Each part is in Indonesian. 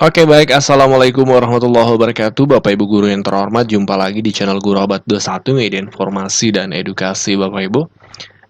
Oke baik, Assalamualaikum warahmatullahi wabarakatuh Bapak Ibu Guru yang terhormat. Jumpa lagi di channel Guru Abad 21 Media Informasi dan Edukasi Bapak Ibu.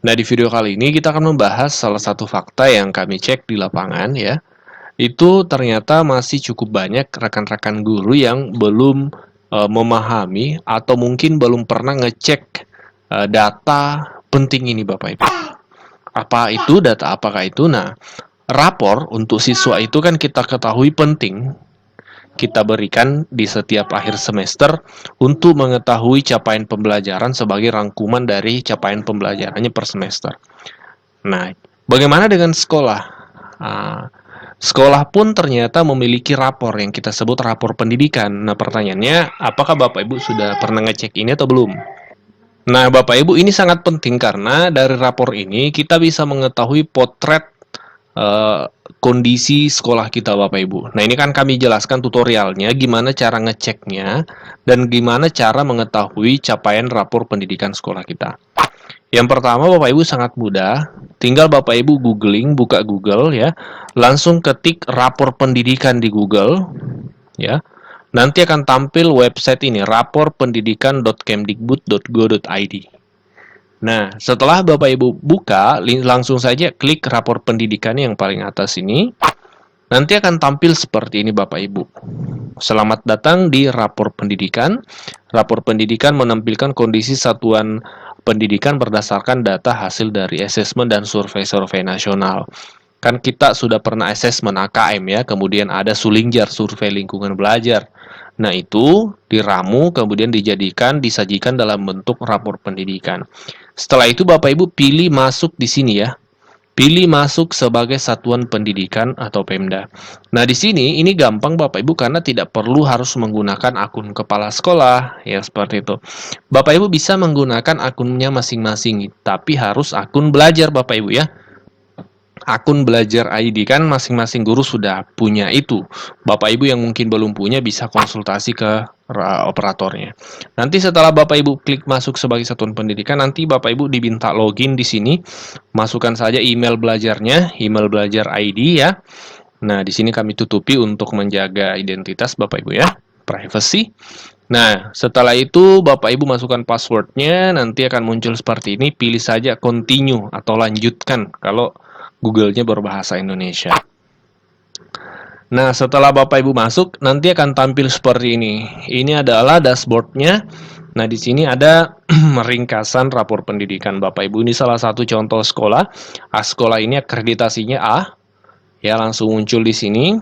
Nah, di video kali ini kita akan membahas salah satu fakta yang kami cek di lapangan ya. Itu ternyata masih cukup banyak rekan-rekan guru yang belum memahami atau mungkin belum pernah ngecek data penting ini Bapak Ibu. Apa itu data, apakah itu? Nah, rapor untuk siswa itu kan kita ketahui penting kita berikan di setiap akhir semester untuk mengetahui capaian pembelajaran sebagai rangkuman dari capaian pembelajarannya per semester. Nah, bagaimana dengan sekolah? Nah, sekolah pun ternyata memiliki rapor yang kita sebut rapor pendidikan. Nah, pertanyaannya, apakah Bapak Ibu sudah pernah ngecek ini atau belum? Nah, Bapak Ibu, ini sangat penting karena dari rapor ini kita bisa mengetahui potret eh, kondisi sekolah kita Bapak Ibu. Nah, ini kan kami jelaskan tutorialnya gimana cara ngeceknya dan gimana cara mengetahui capaian rapor pendidikan sekolah kita. Yang pertama Bapak Ibu sangat mudah, tinggal Bapak Ibu googling, buka Google ya, langsung ketik rapor pendidikan di Google ya. Nanti akan tampil website ini raporpendidikan.kemdikbud.go.id. Nah, setelah Bapak Ibu buka, langsung saja klik rapor pendidikan yang paling atas ini. Nanti akan tampil seperti ini Bapak Ibu. Selamat datang di rapor pendidikan. Rapor pendidikan menampilkan kondisi satuan pendidikan berdasarkan data hasil dari asesmen dan survei-survei nasional. Kan kita sudah pernah asesmen AKM ya, kemudian ada Sulingjar, survei lingkungan belajar. Nah, itu diramu, kemudian disajikan dalam bentuk rapor pendidikan. Setelah itu Bapak Ibu pilih masuk di sini ya. Pilih masuk sebagai satuan pendidikan atau Pemda. Nah, di sini ini gampang Bapak Ibu karena tidak perlu harus menggunakan akun kepala sekolah, ya seperti itu. Bapak Ibu bisa menggunakan akunnya masing-masing, tapi harus akun belajar Bapak Ibu ya. Akun belajar ID kan masing-masing guru sudah punya itu. Bapak Ibu yang mungkin belum punya bisa konsultasi ke operatornya. Nanti setelah Bapak Ibu klik masuk sebagai satuan pendidikan, nanti Bapak Ibu diminta login di sini. Masukkan saja email belajarnya, email belajar ID ya. Nah, di sini kami tutupi untuk menjaga identitas Bapak Ibu ya, privacy. Nah, setelah itu Bapak Ibu masukkan passwordnya, nanti akan muncul seperti ini. Pilih saja continue atau lanjutkan kalau Google-nya berbahasa Indonesia. Nah, setelah Bapak Ibu masuk, nanti akan tampil seperti ini. Ini adalah dashboard-nya. Nah, di sini ada ringkasan rapor pendidikan Bapak Ibu. Ini salah satu contoh sekolah. Sekolah ini akreditasinya A. Ya, langsung muncul di sini.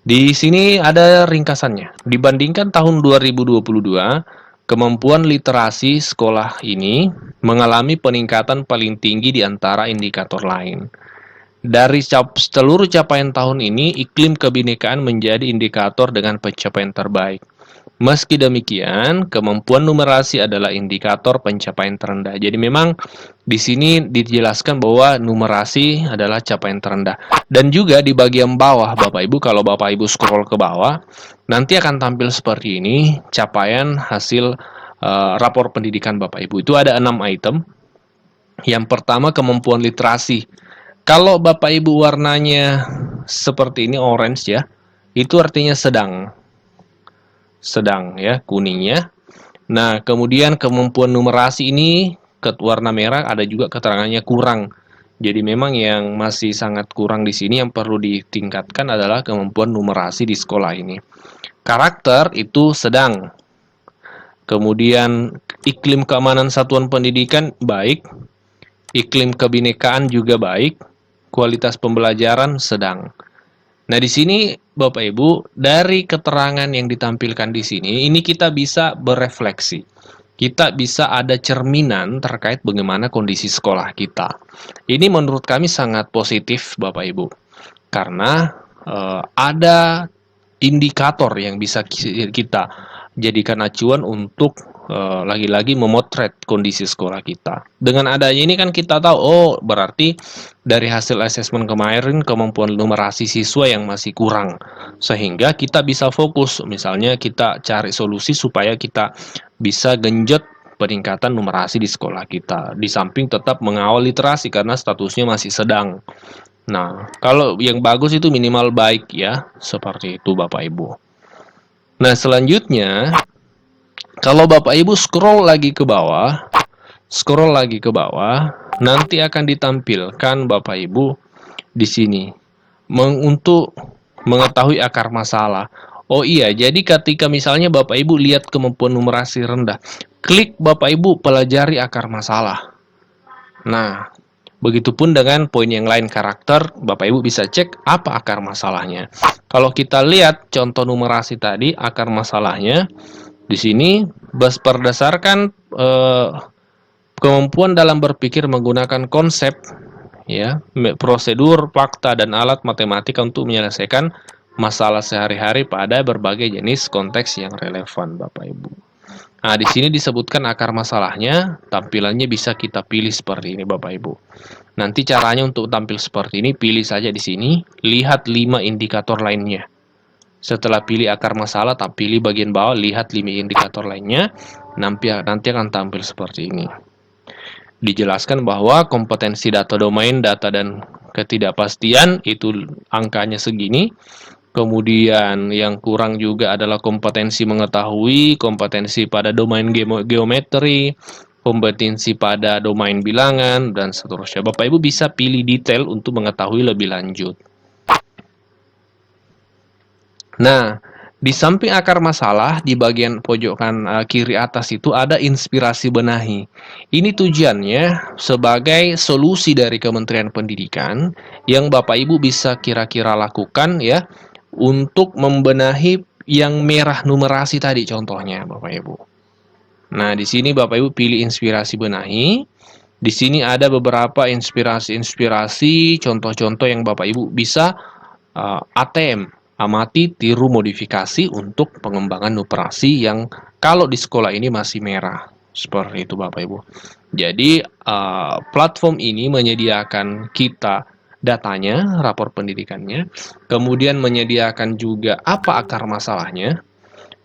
Di sini ada ringkasannya. Dibandingkan tahun 2022, kemampuan literasi sekolah ini mengalami peningkatan paling tinggi di antara indikator lain. Dari seluruh capaian tahun ini, iklim kebinekaan menjadi indikator dengan pencapaian terbaik. Meski demikian, kemampuan numerasi adalah indikator pencapaian terendah. Jadi memang di sini dijelaskan bahwa numerasi adalah capaian terendah. Dan juga di bagian bawah, Bapak Ibu, kalau Bapak Ibu scroll ke bawah, nanti akan tampil seperti ini, capaian hasil rapor pendidikan Bapak Ibu. Itu ada 6 item. Yang pertama, kemampuan literasi. Kalau Bapak Ibu warnanya seperti ini orange ya, itu artinya sedang. Sedang ya, kuningnya. Nah, kemudian kemampuan numerasi ini warna merah ada juga keterangannya kurang. Jadi memang yang masih sangat kurang di sini yang perlu ditingkatkan adalah kemampuan numerasi di sekolah ini. Karakter itu sedang. Kemudian iklim keamanan satuan pendidikan baik. Iklim kebinekaan juga baik. Kualitas pembelajaran sedang. Nah, di sini Bapak Ibu, dari keterangan yang ditampilkan di sini, ini kita bisa berefleksi. Kita bisa ada cerminan terkait bagaimana kondisi sekolah kita. Ini menurut kami sangat positif Bapak Ibu. Karena ada indikator yang bisa kita jadikan acuan untuk lagi-lagi memotret kondisi sekolah kita. Dengan adanya ini kan kita tahu, oh berarti dari hasil asesmen kemarin kemampuan numerasi siswa yang masih kurang. Sehingga kita bisa fokus, misalnya kita cari solusi supaya kita bisa genjot peningkatan numerasi di sekolah kita. Di samping tetap mengawal literasi karena statusnya masih sedang. Nah, kalau yang bagus itu minimal baik ya, seperti itu Bapak Ibu. Nah, selanjutnya, kalau Bapak Ibu scroll lagi ke bawah, nanti akan ditampilkan Bapak Ibu di sini untuk mengetahui akar masalah. Oh iya, jadi ketika misalnya Bapak Ibu lihat kemampuan numerasi rendah, klik Bapak Ibu pelajari akar masalah. Nah, begitupun dengan poin yang lain karakter, Bapak Ibu bisa cek apa akar masalahnya. Kalau kita lihat contoh numerasi tadi, akar masalahnya di sini berdasarkan kemampuan dalam berpikir menggunakan konsep, ya, prosedur, fakta, dan alat matematika untuk menyelesaikan masalah sehari-hari pada berbagai jenis konteks yang relevan, Bapak Ibu. Nah, di sini disebutkan akar masalahnya, tampilannya bisa kita pilih seperti ini, Bapak Ibu. Nanti caranya untuk tampil seperti ini, pilih saja di sini, lihat 5 indikator lainnya. Setelah pilih akar masalah, pilih bagian bawah, lihat 5 indikator lainnya, nanti akan tampil seperti ini. Dijelaskan bahwa kompetensi data domain, data dan ketidakpastian itu angkanya segini. Kemudian yang kurang juga adalah kompetensi mengetahui, kompetensi pada domain geometri, kompetensi pada domain bilangan, dan seterusnya. Bapak Ibu bisa pilih detail untuk mengetahui lebih lanjut. Nah, di samping akar masalah, di bagian pojokan kiri atas itu ada inspirasi benahi. Ini tujuannya sebagai solusi dari Kementerian Pendidikan yang Bapak Ibu bisa kira-kira lakukan ya untuk membenahi yang merah numerasi tadi contohnya Bapak Ibu. Nah, di sini Bapak Ibu pilih inspirasi benahi. Di sini ada beberapa inspirasi-inspirasi, contoh-contoh yang Bapak Ibu bisa ATM, amati, tiru, modifikasi untuk pengembangan numerasi yang kalau di sekolah ini masih merah. Seperti itu Bapak Ibu. Jadi platform ini menyediakan kita datanya, rapor pendidikannya, kemudian menyediakan juga apa akar masalahnya,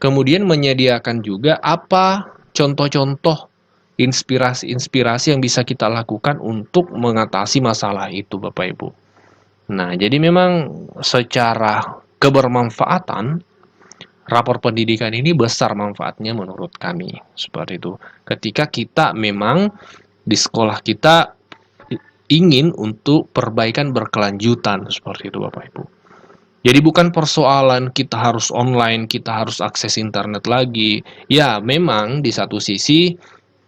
kemudian menyediakan juga apa contoh-contoh inspirasi-inspirasi yang bisa kita lakukan untuk mengatasi masalah itu Bapak Ibu. Nah, jadi memang secara kebermanfaatan, rapor pendidikan ini besar manfaatnya menurut kami. Seperti itu. Ketika kita memang di sekolah kita ingin untuk perbaikan berkelanjutan. Seperti itu Bapak Ibu. Jadi bukan persoalan kita harus online, kita harus akses internet lagi. Ya, memang di satu sisi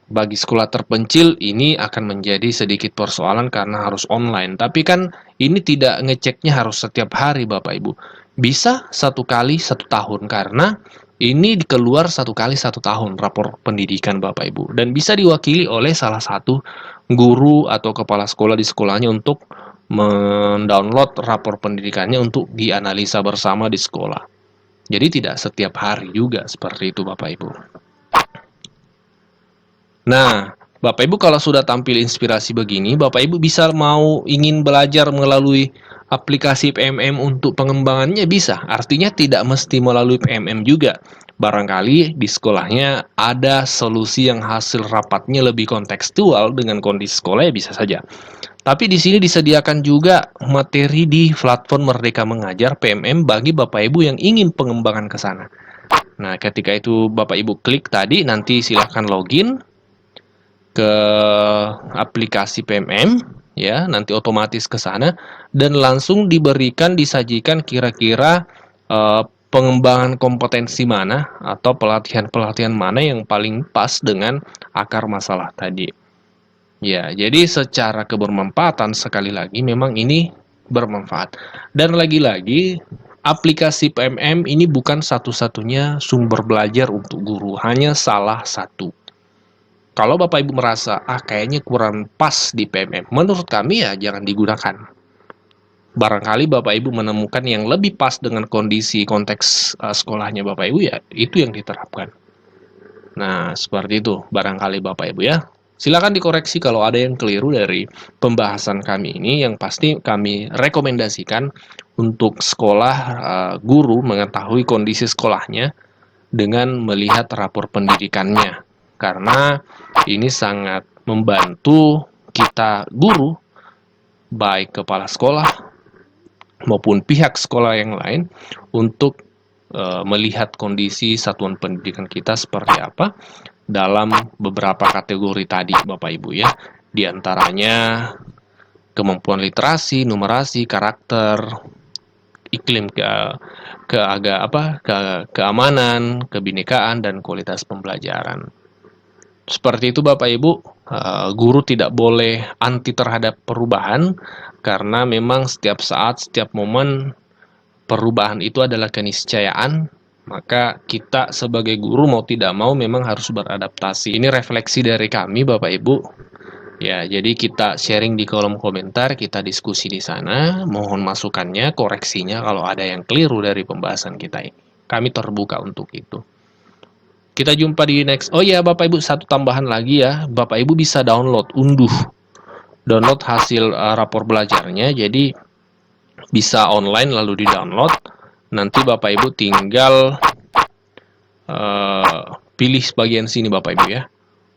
bagi sekolah terpencil ini akan menjadi sedikit persoalan karena harus online. Tapi kan ini tidak ngeceknya harus setiap hari Bapak Ibu. Bisa 1 kali 1 tahun karena ini keluar 1 kali 1 tahun rapor pendidikan Bapak Ibu. Dan bisa diwakili oleh salah satu guru atau kepala sekolah di sekolahnya untuk mendownload rapor pendidikannya untuk dianalisa bersama di sekolah. Jadi tidak setiap hari juga seperti itu Bapak Ibu. Nah, Bapak Ibu kalau sudah tampil inspirasi begini, Bapak Ibu bisa ingin belajar melalui aplikasi PMM untuk pengembangannya bisa. Artinya tidak mesti melalui PMM juga. Barangkali di sekolahnya ada solusi yang hasil rapatnya lebih kontekstual dengan kondisi sekolah ya bisa saja. Tapi di sini disediakan juga materi di platform Merdeka Mengajar PMM bagi Bapak Ibu yang ingin pengembangan ke sana. Nah, ketika itu Bapak Ibu klik tadi, nanti silahkan login ke aplikasi PMM, ya, nanti otomatis ke sana dan langsung disajikan kira-kira pengembangan kompetensi mana atau pelatihan-pelatihan mana yang paling pas dengan akar masalah tadi. Ya, jadi secara kebermanfaatan sekali lagi memang ini bermanfaat. Dan lagi-lagi aplikasi PMM ini bukan satu-satunya sumber belajar untuk guru, hanya salah satu. Kalau Bapak Ibu merasa kayaknya kurang pas di PMM, menurut kami ya jangan digunakan. Barangkali Bapak Ibu menemukan yang lebih pas dengan kondisi konteks sekolahnya Bapak Ibu ya itu yang diterapkan. Nah, seperti itu barangkali Bapak Ibu ya. Silakan dikoreksi kalau ada yang keliru dari pembahasan kami ini, yang pasti kami rekomendasikan untuk sekolah guru mengetahui kondisi sekolahnya dengan melihat rapor pendidikannya. Karena ini sangat membantu kita guru, baik kepala sekolah maupun pihak sekolah yang lain untuk melihat kondisi satuan pendidikan kita seperti apa dalam beberapa kategori tadi, Bapak Ibu ya. Di antaranya kemampuan literasi, numerasi, karakter, iklim keamanan, kebinekaan, dan kualitas pembelajaran. Seperti itu Bapak Ibu, guru tidak boleh anti terhadap perubahan karena memang setiap saat, setiap momen perubahan itu adalah keniscayaan, maka kita sebagai guru mau tidak mau memang harus beradaptasi. Ini refleksi dari kami Bapak Ibu. Ya, jadi kita sharing di kolom komentar, kita diskusi di sana, mohon masukannya, koreksinya kalau ada yang keliru dari pembahasan kita ini. Kami terbuka untuk itu. Kita jumpa di next. Oh ya, Bapak Ibu, satu tambahan lagi ya. Bapak Ibu bisa download hasil rapor belajarnya. Jadi bisa online lalu di-download. Nanti Bapak Ibu tinggal pilih bagian sini Bapak Ibu ya.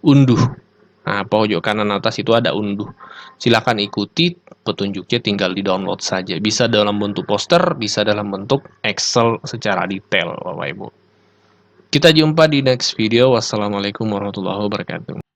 Unduh. Nah, pojok kanan atas itu ada unduh. Silakan ikuti petunjuknya, tinggal di-download saja. Bisa dalam bentuk poster, bisa dalam bentuk Excel secara detail, Bapak Ibu. Kita jumpa di next video. Wassalamualaikum warahmatullahi wabarakatuh.